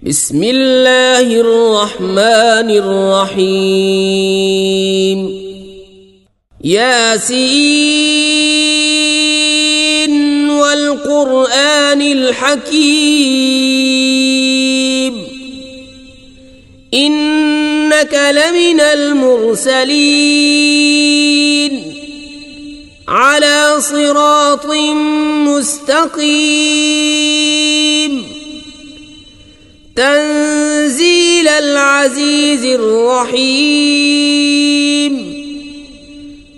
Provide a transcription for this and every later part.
بسم الله الرحمن الرحيم ياسين والقرآن الحكيم إنك لمن المرسلين على صراط مستقيم تنزيل العزيز الرحيم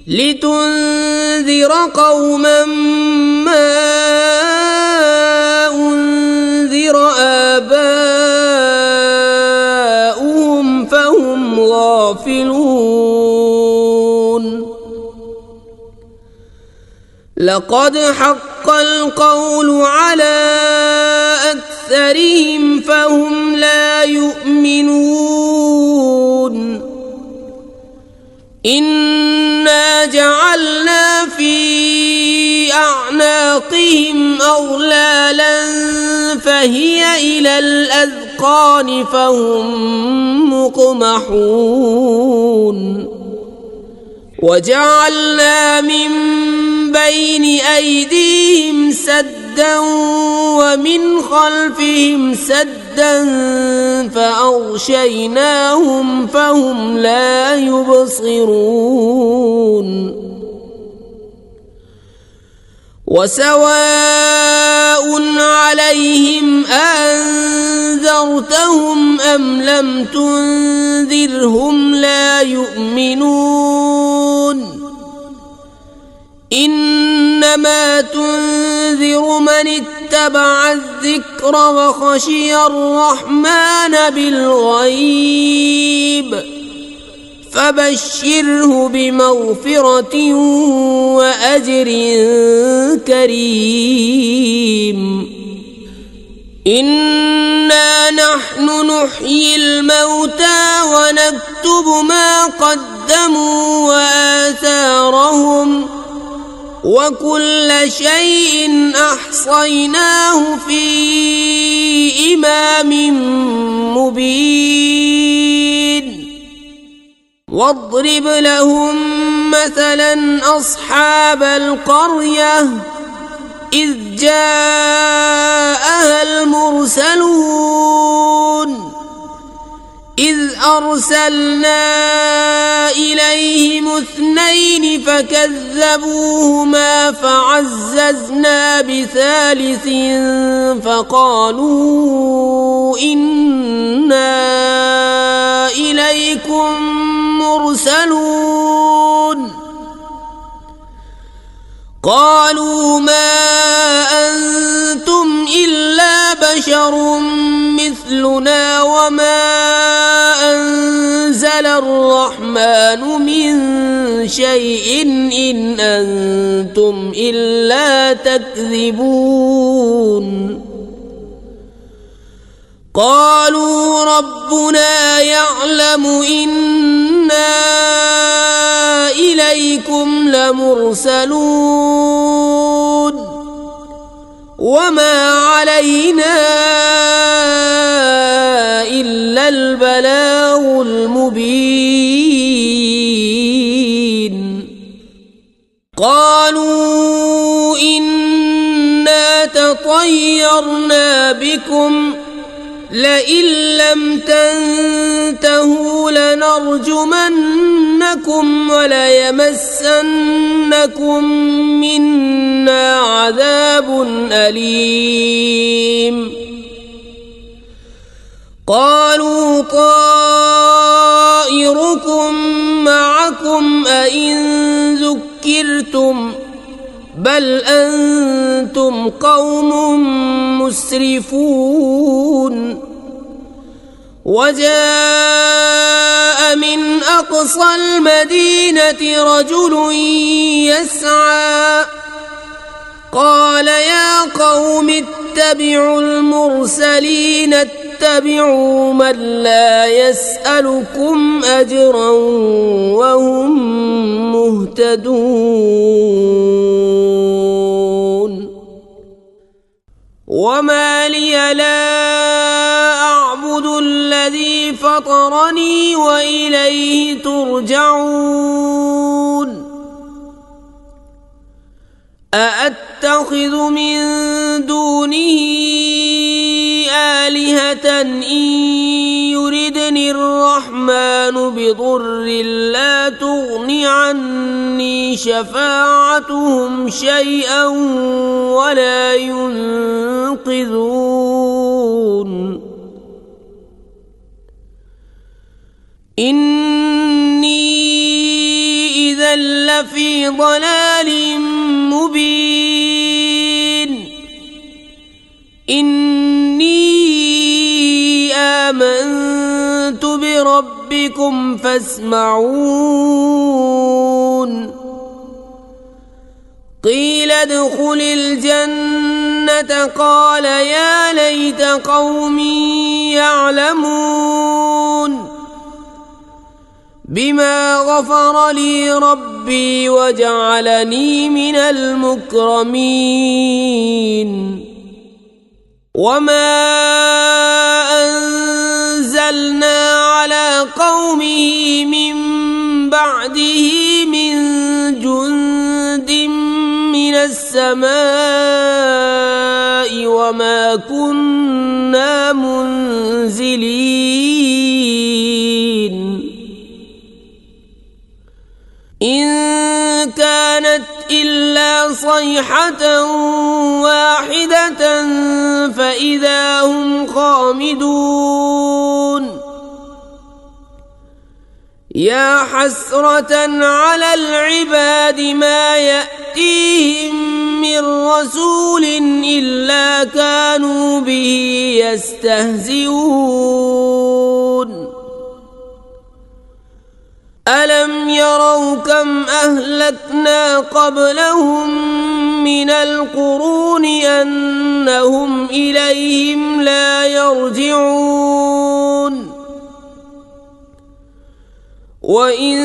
لتنذر قوما ما أنذر آباؤهم فهم غافلون لقد حق القول على أكثرهم فهم لا يؤمنون إنا جعلنا في أعناقهم أغلالا فهي إلى الأذقان فهم مقمحون وجعلنا من بين أيديهم سدا ومن خلفهم سدا فأغشيناهم فهم لا يبصرون وسواء عليهم أنذرتهم أم لم تنذرهم لا يؤمنون إنما تنذر من اتبع الذكر وخشي الرحمن بالغيب فبشره بمغفرة وأجر كريم إنا نحن نحيي الموتى ونكتب ما قدموا وآثارهم وكل شيء أحصيناه في إمام مبين واضرب لهم مثلا أصحاب القرية إذ جاءها المرسلون إذ أرسلنا إليهم 2 فكذبوهما فعززنا بثالث فقالوا إنا إليكم مرسلون قالوا ما أنتم إلا بشر مثلنا وما أنزل الرحمن من شيء إن أنتم إلا تكذبون قالوا ربنا يعلم إنا إليكم لمرسلون وما علينا إلا البلاغ المبين قالوا إنا تطيرنا بكم لئن لم تنتهوا لنرجمنكم وليمسنكم منا عذاب أليم قالوا طائركم معكم أئن ذكرتم بل أنتم قوم مسرفون وجاء من أقصى المدينة رجل يسعى قال يا قوم اتبعوا المرسلين اتبعوا من لا يسألكم أجرا وهم مهتدون وما لي لا أعبد فطرني وإليه ترجعون أأتخذ من دونه آلهة إن يردني الرحمن بضر لا تغن عني شفاعتهم شيئا ولا ينقذون إني إذا لفي ضلال مبين إني آمنت بربكم فاسمعون قيل ادخل الجنة قال يا ليت قومي يعلمون بما غفر لي ربي وجعلني من المكرمين وما أنزلنا على قومه من بعده من جند من السماء وما كنا منزلين إن كانت إلا صيحة واحدة فإذا هم خامدون يا حسرة على العباد ما يأتيهم من رسول إلا كانوا به يستهزئون ألم يروا كم أهلكنا قبلهم من القرون أنهم إليهم لا يرجعون وإن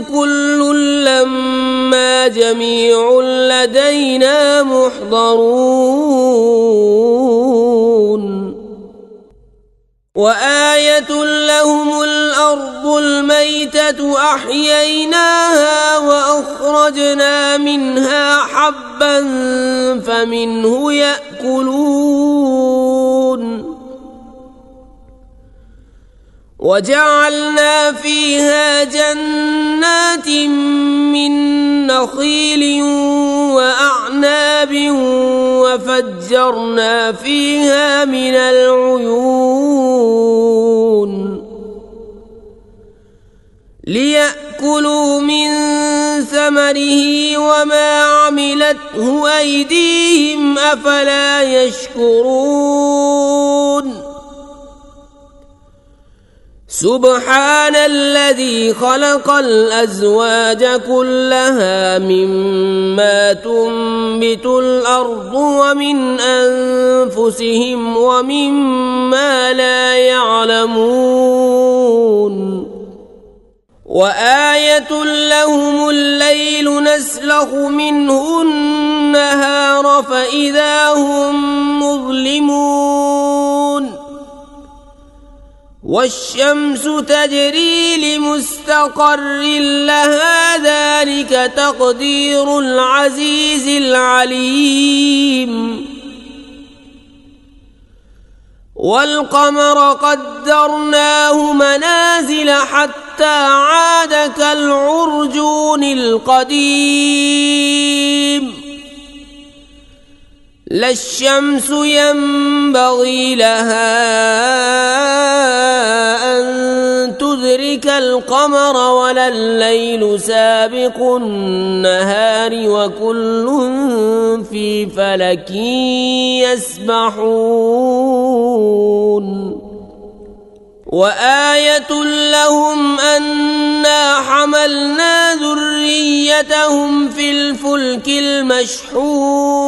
كل لما جميع لدينا محضرون وآية لهم الأرض الميتة أحييناها وأخرجنا منها حبا فمنه يأكلون وجعلنا فيها جنات من نخيل وأعناب وفجرنا فيها من العيون ليأكلوا من ثمره وما عملته أيديهم أفلا يشكرون سبحان الذي خلق الأزواج كلها مما تنبت الأرض ومن أنفسهم ومما لا يعلمون وآية لهم الليل نسلخ منه النهار فإذا هم مظلمون والشمس تجري لمستقر لها ذلك تقدير العزيز العليم والقمر قدرناه منازل حتى عاد كالعرجون القديم لا الشمس ينبغي لها أن تدرك القمر ولا الليل سابق النهار وكل في فلك يسبحون وآية لهم أنا حملنا ذريتهم في الفلك المشحون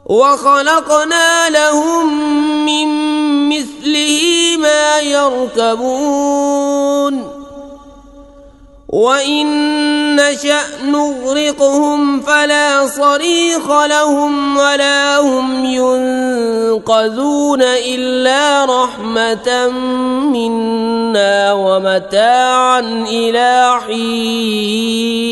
وخلقنا لهم من مثله ما يركبون وإن نشأ نغرقهم فلا صريخ لهم ولا هم ينقذون إلا رحمة منا ومتاعا إلى حين.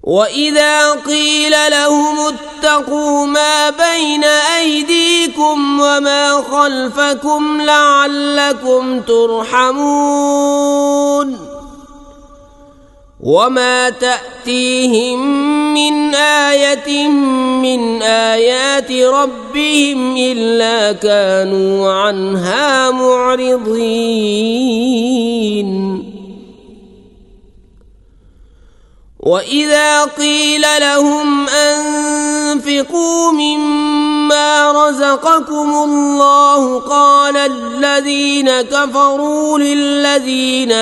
وإذا قيل لهم اتقوا ما بين أيديكم وما خلفكم لعلكم ترحمون وما تأتيهم من آية من آيات ربهم إلا كانوا عنها معرضين. وإذا قيل لهم أنفقوا مما رزقكم الله قال الذين كفروا للذين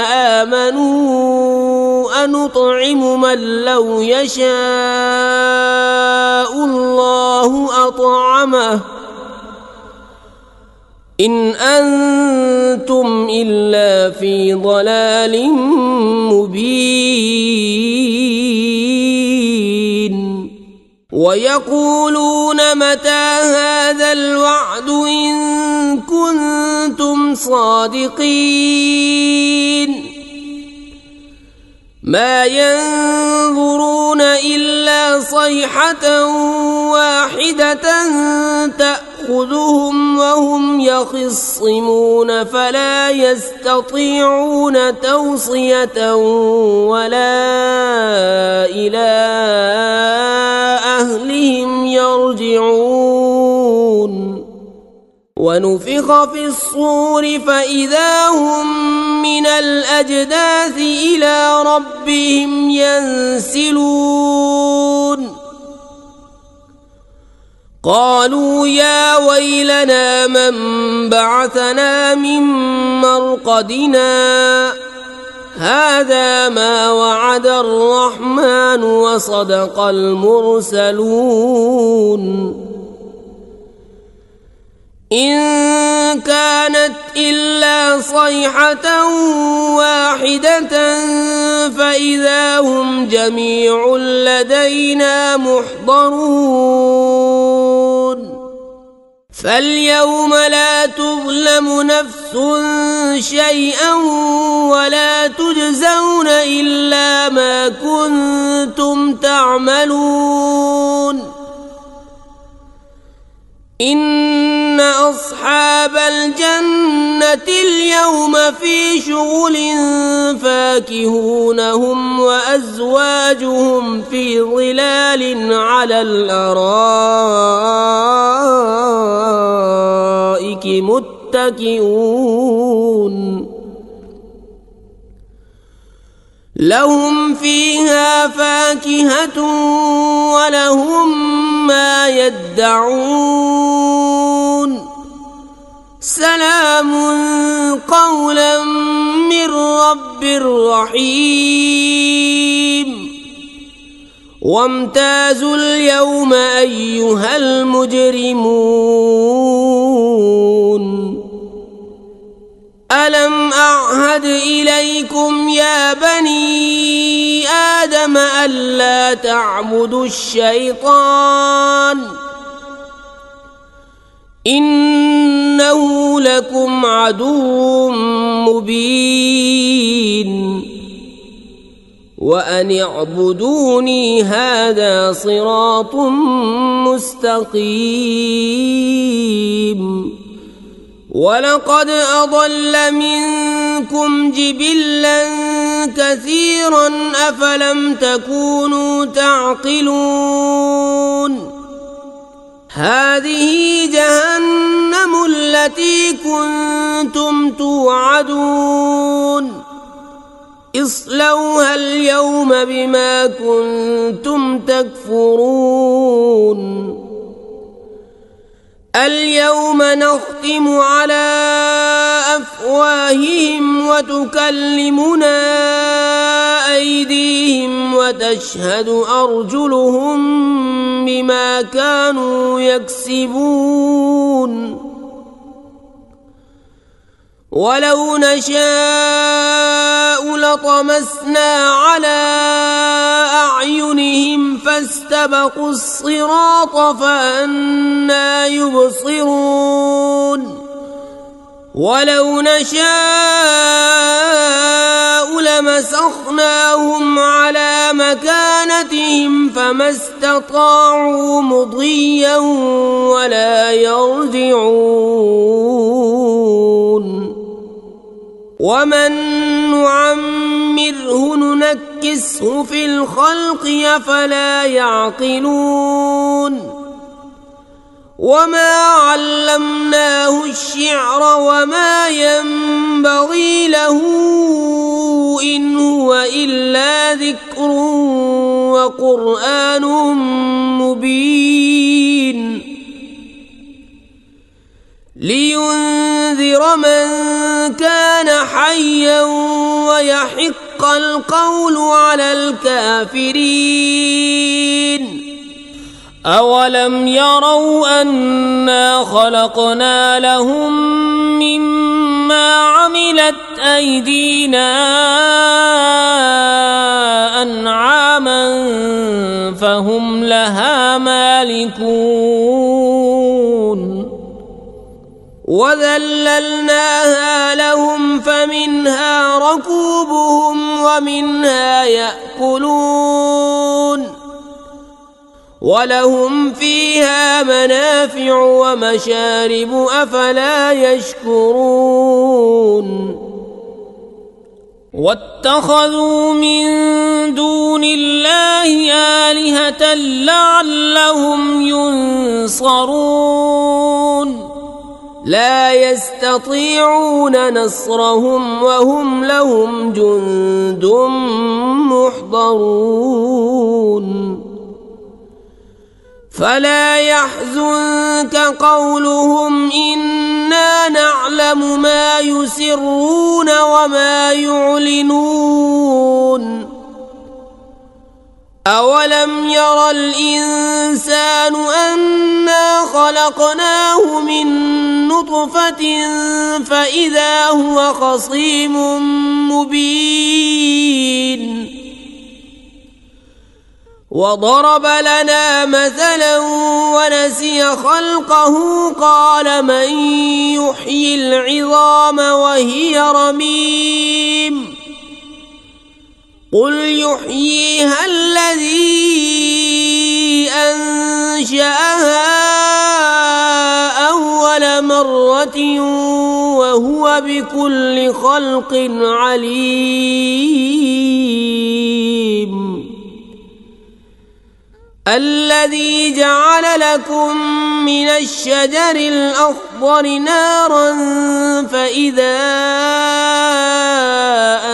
آمنوا أنطعم من لو يشاء الله أطعمه إن أنتم إلا في ضلال مبين. ويقولون متى هذا الوعد إن كنتم صادقين ما ينظرون إلا صيحة واحدة تأخذهم وهم يخصمون فلا يستطيعون توصية ولا إلى أهلهم يرجعون. ونفخ في الصور فإذا هم من الأجداث إلى ربهم ينسلون. قالوا يا ويلنا من بعثنا من مرقدنا هذا ما وعد الرحمن وصدق المرسلون. إن كانت إلا صيحة واحدة فإذا هم جميع لدينا محضرون. فاليوم لا تظلم نفس شيئا ولا تجزون إلا ما كنتم تعملون. إن أصحاب الجنة اليوم في شغل فاكهون هم وأزواجهم في ظلال على الأرائك متكئون لهم فيها فاكهة ولهم ما يدعون سلام قولا من رب رحيم. وامتازوا اليوم أيها المجرمون ألم أعهد إليكم يا بني آدم ألا تعبدوا الشيطان إنه لكم عدو مبين وأن اعبدوني هذا صراط مستقيم. ولقد أضل منكم جبلا كثيرا أفلم تكونوا تعقلون. هذه جهنم التي كنتم توعدون اصلوها اليوم بما كنتم تكفرون. اليوم نختم على أفواههم وتكلمنا أيديهم وتشهد أرجلهم بما كانوا يكسبون. ولو نشاء لطمسنا على أعينهم فاستبقوا الصراط فأنى يبصرون ولو نشاء لمسخناهم على مكانتهم فما استطاعوا مضيا ولا يرجعون ومن نعمره ننكسه في الخلق أفلا يعقلون وما علمناه الشعر وما ينبغي له إن هو إلا ذكر وقرآن مبين لينذر من كان حيا ويحق القول على الكافرين أولم يروا أنا خلقنا لهم مما عملت أيدينا أنعاما فهم لها مالكون وذللناها لهم فمنها ركوبهم ومنها يأكلون ولهم فيها منافع ومشارب أفلا يشكرون واتخذوا من دون الله آلهة لعلهم ينصرون لا يستطيعون نصرهم وهم لهم جند محضرون فلا يحزنك قولهم إنا نعلم ما يسرون وما يعلنون أولم ير الإنسان أنا خلقناه من نطفة فإذا هو خصيم مبين وضرب لنا مثلا ونسي خلقه قال من يحيي العظام وهي رميم قل يحييها الذي أنشأها أول مرة وهو بكل خلق عليم الذي جعل لكم من الشجر الأخضر نارا فإذا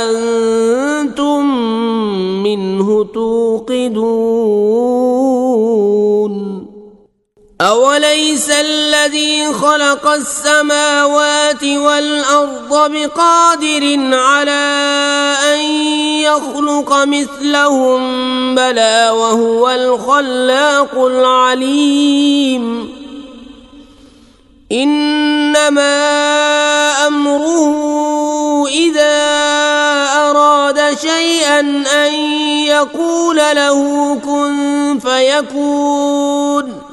أنتم منه توقدون أوليس الذي خلق السماوات والأرض بقادر على أن يخلق مثلهم بلى وهو الخلاق العليم إنما أمره إذا أراد شيئا أن يقول له كن فيكون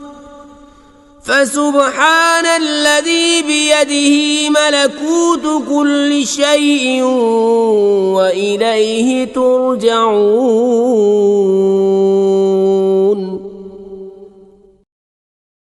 فسبحان الذي بيده ملكوت كل شيء وإليه ترجعون